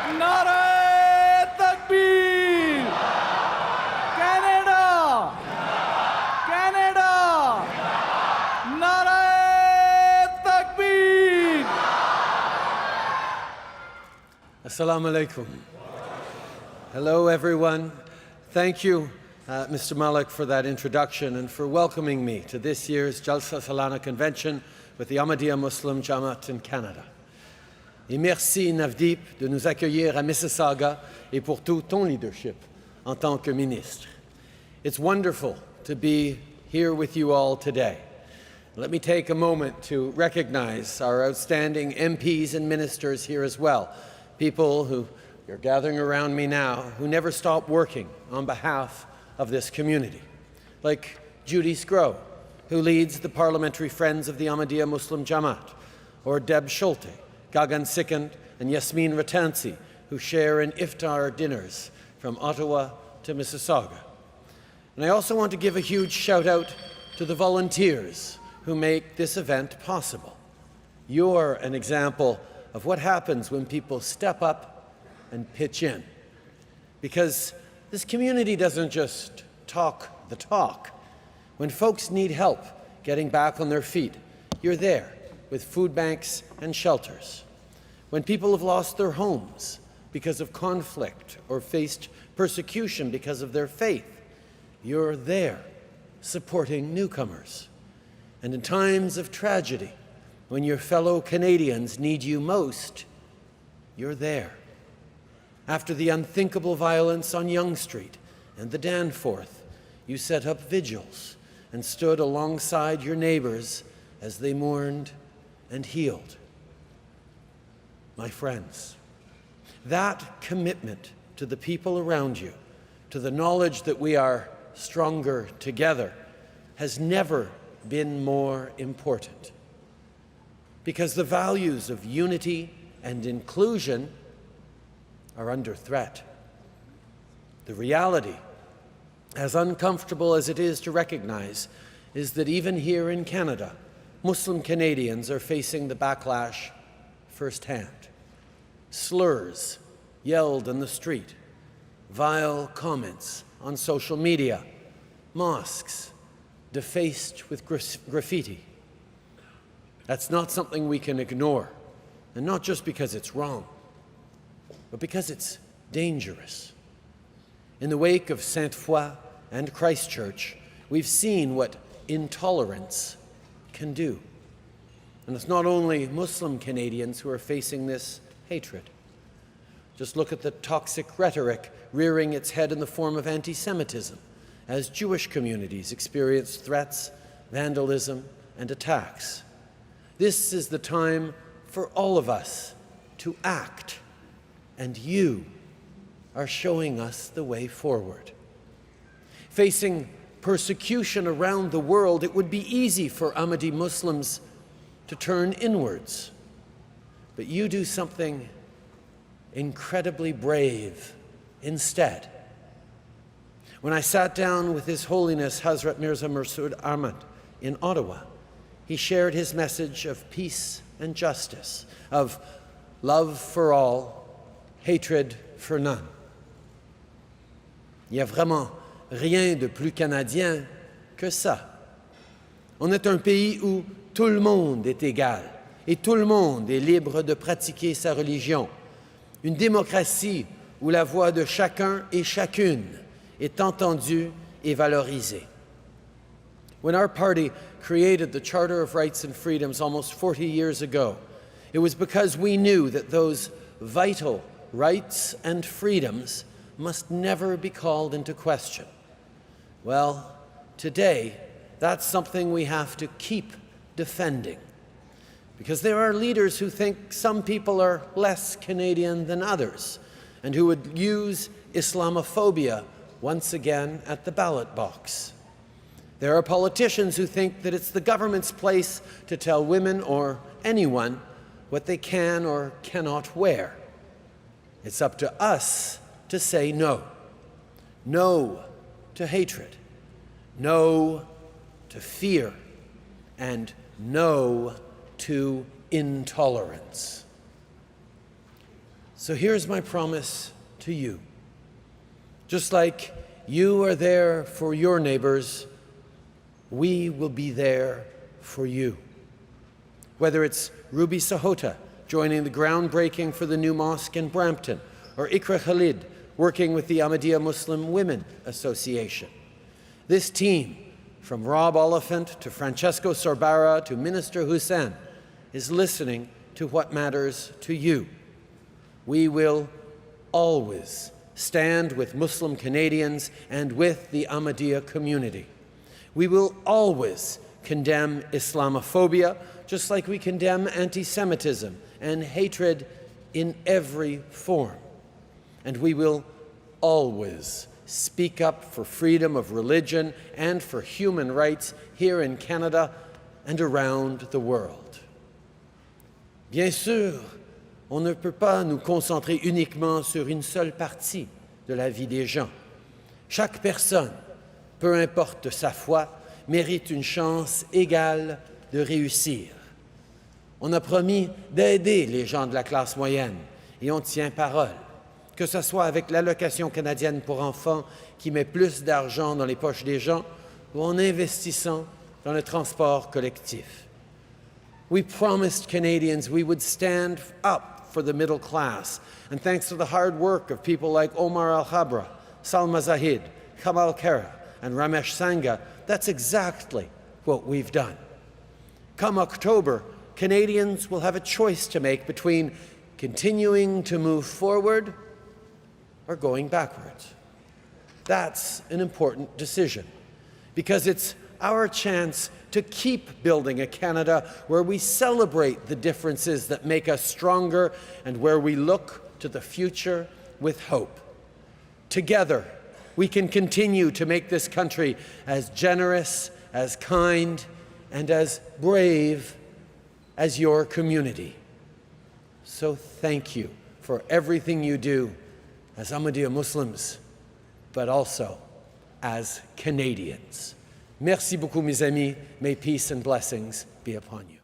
नारे तकबीर Canada Canada नारे तकबीर Assalamu alaikum. Hello, everyone. Thank you, Mr. Malik, for that introduction and for welcoming me to this year's Jalsa Salana convention with the Ahmadiyya Muslim Jamaat in Canada. Et merci, Navdeep, de nous accueillir à Mississauga et pour tout ton leadership en tant que ministre. It's wonderful to be here with you all today. Let me take a moment to recognize our outstanding MPs and ministers here as well, people who are gathering around me now who never stop working on behalf of this community, like Judy Scrow, who leads the Parliamentary Friends of the Ahmadiyya Muslim Jamaat, or Deb Schulte, Gagan Sikand, and Yasmin Ratansi, who share in iftar dinners from Ottawa to Mississauga. And I also want to give a huge shout out to the volunteers who make this event possible. You're an example of what happens when people step up and pitch in. Because this community doesn't just talk the talk. When folks need help getting back on their feet, you're there with food banks and shelters. When people have lost their homes because of conflict or faced persecution because of their faith, you're there supporting newcomers. And in times of tragedy, when your fellow Canadians need you most, you're there. After the unthinkable violence on Yonge Street and the Danforth, you set up vigils and stood alongside your neighbors as they mourned and healed. My friends, that commitment to the people around you, to the knowledge that we are stronger together, has never been more important. Because the values of unity and inclusion are under threat. The reality, as uncomfortable as it is to recognize, is that even here in Canada, Muslim Canadians are facing the backlash firsthand. Slurs yelled in the street, vile comments on social media, mosques defaced with graffiti. That's not something we can ignore, and not just because it's wrong, but because it's dangerous. In the wake of Sainte-Foy and Christchurch, we've seen what intolerance can do. And it's not only Muslim Canadians who are facing this hatred. Just look at the toxic rhetoric rearing its head in the form of anti-Semitism, as Jewish communities experience threats, vandalism, and attacks. This is the time for all of us to act, and you are showing us the way forward. Facing persecution around the world, it would be easy for Ahmadi Muslims to turn inwards. But you do something incredibly brave instead. When I sat down with His Holiness Hazrat Mirza Masroor Ahmad in Ottawa, he shared his message of peace and justice, of love for all, hatred for none. Il n'y a vraiment rien de plus canadien que ça. On est un pays où tout le monde est égal et tout le monde est libre de pratiquer sa religion. Une démocratie où la voix de chacun et chacune est entendue et valorisée. When our party created the Charter of Rights and Freedoms almost 40 years ago, it was because we knew that those vital rights and freedoms must never be called into question. Well, today, that's something we have to keep defending. Because there are leaders who think some people are less Canadian than others, and who would use Islamophobia once again at the ballot box. There are politicians who think that it's the government's place to tell women or anyone what they can or cannot wear. It's up to us to say no. No to hatred. No to fear. And no to intolerance. So here's my promise to you. Just like you are there for your neighbors, we will be there for you. Whether it's Ruby Sahota joining the groundbreaking for the new mosque in Brampton, or Ikra Khalid working with the Ahmadiyya Muslim Women Association. This team, from Rob Oliphant to Francesco Sorbara to Minister Hussein, is listening to what matters to you. We will always stand with Muslim Canadians and with the Ahmadiyya community. We will always condemn Islamophobia, just like we condemn anti-Semitism and hatred in every form. And we will always speak up for freedom of religion and for human rights here in Canada and around the world. Bien sûr, on ne peut pas nous concentrer uniquement sur une seule partie de la vie des gens. Chaque personne, peu importe sa foi, mérite une chance égale de réussir. On a promis d'aider les gens de la classe moyenne et on tient parole, que ce soit avec l'allocation canadienne pour enfants qui met plus d'argent dans les poches des gens ou en investissant dans le transport collectif. We promised Canadians we would stand up for the middle class, and thanks to the hard work of people like Omar Al-Khabra, Salma Zahid, Kamal Kara, and Ramesh Sangha, that's exactly what we've done. Come October, Canadians will have a choice to make between continuing to move forward or going backwards. That's an important decision because it's our chance to keep building a Canada where we celebrate the differences that make us stronger and where we look to the future with hope. Together, we can continue to make this country as generous, as kind, and as brave as your community. So thank you for everything you do as Ahmadiyya Muslims, but also as Canadians. Merci beaucoup, mes amis. May peace and blessings be upon you.